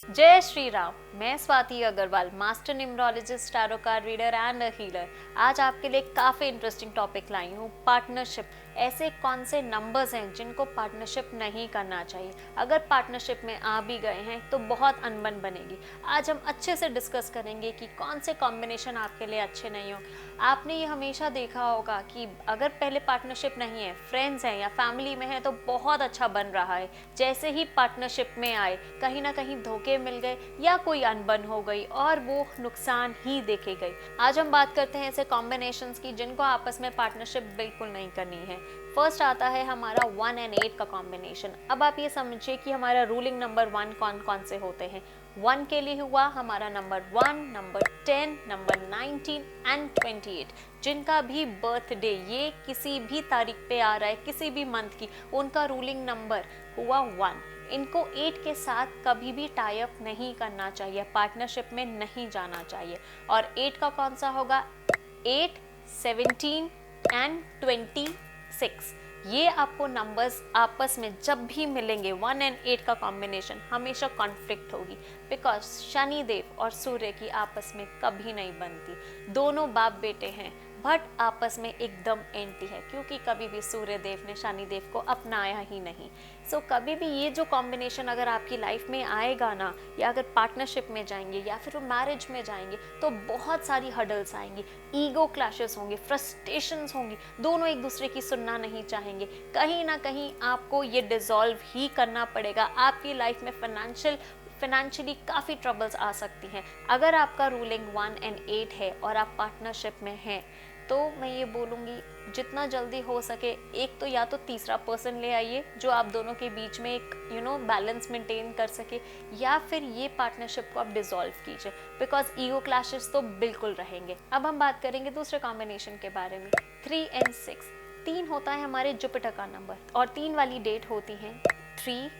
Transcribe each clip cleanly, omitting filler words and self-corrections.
जय श्री राम। मैं Swati Agarwal, master numerologist, tarot card reader and a healer. आज आपके लिए काफ़ी इंटरेस्टिंग टॉपिक लाई हूँ, पार्टनरशिप। ऐसे कौन से नंबर्स हैं जिनको पार्टनरशिप नहीं करना चाहिए। अगर पार्टनरशिप में आ भी गए हैं तो बहुत अनबन बनेगी। आज हम अच्छे से डिस्कस करेंगे कि कौन से कॉम्बिनेशन आपके लिए अच्छे नहीं हो। आपने ये हमेशा देखा होगा कि अगर पहले पार्टनरशिप नहीं है, फ्रेंड्स हैं या फैमिली में है तो बहुत अच्छा बन रहा है। जैसे ही पार्टनरशिप में आए कहीं ना कहीं धोखे मिल गए या कोई अनबन हो गई और वो नुकसान ही देखे गई। आज हम बात करते हैं ऐसे कॉम्बिनेशंस की जिनको आपस में पार्टनरशिप बिल्कुल नहीं करनी है। फर्स्ट आता है हमारा 1 and 8 का कॉम्बिनेशन। अब आप ये समझिए कि हमारा रूलिंग नंबर 1 कौन कौन से होते हैं। 1 के लिए हुआ हमारा नंबर 1, नंबर 10, नंबर 19 एंड 28। जिनका भी बर्थडे ये किसी भी तारीख पे आ रहा है, किसी भी मंथ की, उनका रूलिंग नंबर हुआ 1। इनको 8 के साथ कभी भी टाई अप नहीं करना चाहिए, पार्टनरशिप में नहीं जाना चाहिए। और 8 का कौन सा होगा? 8, 17 एंड 26। ये आपको नंबर्स आपस में जब भी मिलेंगे, 1 and 8 का कॉम्बिनेशन, हमेशा कॉन्फ्लिक्ट होगी। बिकॉज शनि देव और सूर्य की आपस में कभी नहीं बनती। दोनों बाप बेटे हैं बट आपस में एकदम एंटी है, क्योंकि कभी भी सूर्य देव ने शनि देव को अपनाया ही नहीं। सो कभी भी ये जो कॉम्बिनेशन अगर आपकी लाइफ में आएगा ना, या अगर पार्टनरशिप में जाएंगे या फिर मैरिज में जाएंगे, तो बहुत सारी हडल्स आएंगी, ईगो क्लैशेस होंगे, फ्रस्ट्रेशंस होंगी, दोनों एक दूसरे की सुनना नहीं चाहेंगे। कहीं ना कहीं आपको ये डिसॉल्व ही करना पड़ेगा। आपकी लाइफ में फाइनेंशियली काफ़ी ट्रबल्स आ सकती हैं। अगर आपका रूलिंग 1 and 8 है और आप पार्टनरशिप में हैं, तो मैं ये बोलूँगी जितना जल्दी हो सके एक तो या तो तीसरा पर्सन ले आइए जो आप दोनों के बीच में एक बैलेंस मेंटेन कर सके, या फिर ये पार्टनरशिप को आप डिसॉल्व कीजिए। बिकॉज ईगो क्लैशेस तो बिल्कुल रहेंगे। अब हम बात करेंगे दूसरे कॉम्बिनेशन के बारे में, 3 and 6। 3 होता है हमारे जुपिटर का नंबर और 3 वाली डेट होती है 3,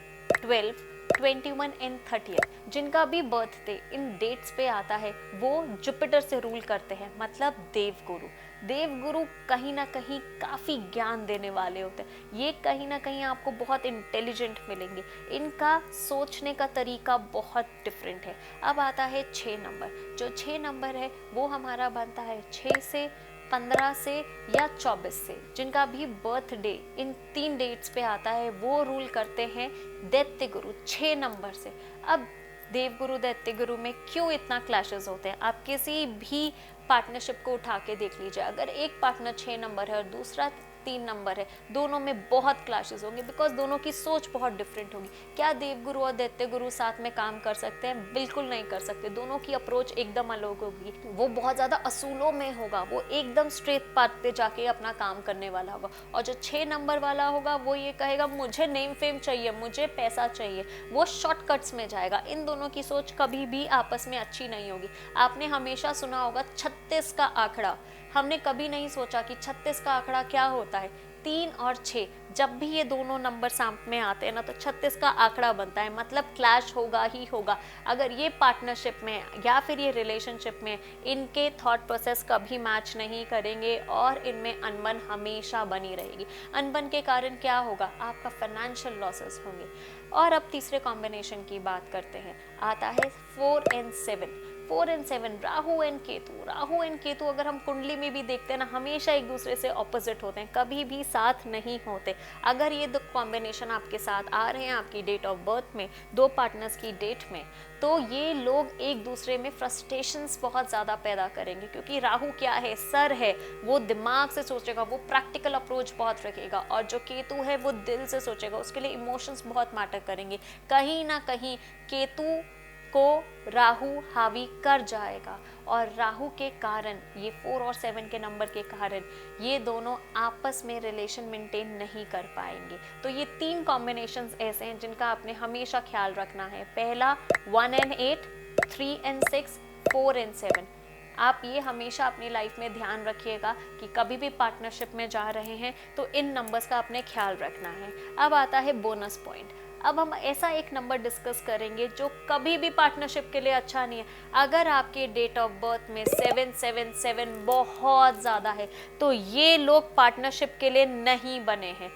12, 21 एंड 30। जिनका भी बर्थडे इन डेट्स पे आता है वो जुपिटर से रूल करते हैं, मतलब देवगुरु। देवगुरु कहीं ना कहीं काफ़ी ज्ञान देने वाले होते हैं। ये कहीं ना कहीं आपको बहुत इंटेलिजेंट मिलेंगे। इनका सोचने का तरीका बहुत डिफरेंट है। अब आता है 6 नंबर। जो 6 नंबर है वो हमारा बनता है 6 से, 15 से या 24 से। जिनका भी बर्थडे इन 3 डेट्स पे आता है वो रूल करते हैं दैत्य गुरु 6 नंबर से। अब देवगुरु दैत्य गुरु में क्यों इतना क्लैशेस होते हैं? आप किसी भी पार्टनरशिप को उठा के देख लीजिए। अगर एक पार्टनर 6 नंबर है और दूसरा 3 नंबर है, दोनों में बहुत क्लैशेस होंगे, बिकॉज दोनों की सोच बहुत डिफरेंट होगी। क्या देवगुरु और दैत्य गुरु साथ में काम कर सकते हैं? बिल्कुल नहीं कर सकते। दोनों की अप्रोच एकदम अलग होगी। वो बहुत ज़्यादा असूलों में होगा, वो एकदम स्ट्रेट पाथ पे जाके अपना काम करने वाला होगा। और जो 6 नंबर वाला होगा वो ये कहेगा मुझे नेम फेम चाहिए, मुझे पैसा चाहिए, वो शॉर्टकट्स में जाएगा। इन दोनों की सोच कभी भी आपस में अच्छी नहीं होगी। आपने हमेशा सुना होगा 36 का आंकड़ा। हमने कभी नहीं सोचा कि 36 का आंकड़ा क्या होता है। 3 और 6 जब भी ये दोनों नंबर सामने में आते हैं ना, तो 36 का आंकड़ा बनता है, मतलब क्लैश होगा ही होगा। अगर ये पार्टनरशिप में या फिर ये रिलेशनशिप में इनके थॉट प्रोसेस कभी मैच नहीं करेंगे और इनमें अनबन हमेशा बनी रहेगी। अनबन के कारण क्या होगा? आपका फाइनेंशियल लॉसेस होंगे। और अब तीसरे कॉम्बिनेशन की बात करते हैं, आता है 4 and 7। 4 and 7 Rahu and Ketu. Rahu and Ketu अगर हम कुंडली में भी देखते हैं ना, हमेशा एक दूसरे से ऑपोजिट होते हैं, कभी भी साथ नहीं होते। अगर ये दो कॉम्बिनेशन आपके साथ आ रहे हैं आपकी डेट ऑफ बर्थ में, दो पार्टनर्स की डेट में, तो ये लोग एक दूसरे में फ्रस्ट्रेशंस बहुत ज़्यादा पैदा करेंगे। क्योंकि राहु क्या है? सर है, वो दिमाग से सोचेगा, वो प्रैक्टिकल अप्रोच बहुत रखेगा। और जो केतु है वो दिल से सोचेगा, उसके लिए इमोशंस बहुत मैटर करेंगे। कहीं ना कहीं केतु को राहु हावी कर जाएगा और राहु के कारण, ये 4 और 7 के नंबर के कारण, ये दोनों आपस में रिलेशन मेंटेन नहीं कर पाएंगे। तो ये 3 कॉम्बिनेशंस ऐसे हैं जिनका आपने हमेशा ख्याल रखना है। पहला 1 and 8, 3 and 6, 4 and 7। आप ये हमेशा अपनी लाइफ में ध्यान रखिएगा कि कभी भी पार्टनरशिप में जा रहे हैं तो इन नंबर्स का आपने ख्याल रखना है। अब आता है बोनस पॉइंट। अब हम ऐसा एक नंबर डिस्कस करेंगे जो कभी भी पार्टनरशिप के लिए अच्छा नहीं है। अगर आपके डेट ऑफ बर्थ में 777 बहुत ज़्यादा है तो ये लोग पार्टनरशिप के लिए नहीं बने हैं।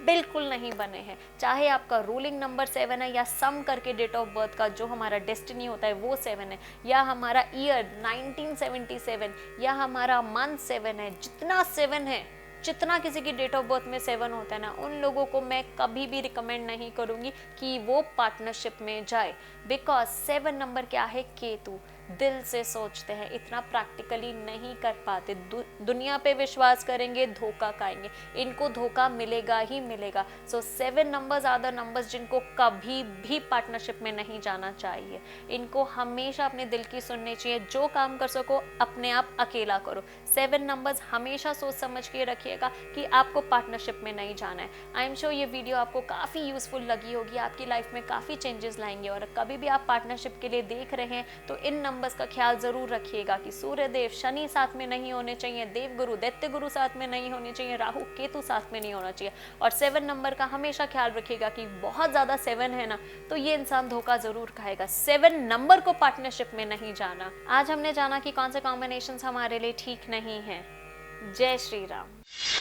बिल्कुल नहीं बने हैं। चाहे आपका रूलिंग नंबर 7 है या सम करके डेट ऑफ बर्थ का जो हमारा डेस्टिनी होता है वो 7 है, या हमारा ईयर 1977, या हमारा मंथ 7 है, जितना 7 है, जितना किसी की डेट ऑफ बर्थ में 7 होता है ना, उन लोगों को मैं कभी भी रिकमेंड नहीं करूंगी कि वो पार्टनरशिप में जाए। बिकॉज 7 नंबर क्या है, केतु, दिल से सोचते हैं, इतना प्रैक्टिकली नहीं कर पाते, दुनिया पे विश्वास करेंगे धोखा खाएंगे, इनको धोखा मिलेगा ही मिलेगा। सो 7 नंबर्स आर द नंबर्स जिनको कभी भी पार्टनरशिप में नहीं जाना चाहिए। इनको हमेशा अपने दिल की सुननी चाहिए, जो काम कर सको अपने आप अकेला करो। 7 नंबर्स हमेशा सोच समझ के रखिएगा कि आपको पार्टनरशिप में नहीं जाना है। आई एम श्योर ये वीडियो आपको काफ़ी यूजफुल लगी होगी, आपकी लाइफ में काफ़ी चेंजेस लाएंगे। और कभी भी आप पार्टनरशिप के लिए देख रहे हैं तो इन नंबर्स का ख्याल जरूर रखिएगा कि सूर्य देव शनि साथ में नहीं होने चाहिए, देव गुरु दैत्य गुरु साथ में नहीं होने चाहिए, राहु केतु साथ में नहीं होना चाहिए। और 7 नंबर का हमेशा ख्याल रखिएगा कि बहुत ज़्यादा 7 है ना तो ये इंसान धोखा जरूर खाएगा। 7 नंबर को पार्टनरशिप में नहीं जाना। आज हमने जाना कि कौन से कॉम्बिनेशन हमारे लिए ठीक नहीं है। जय श्री राम।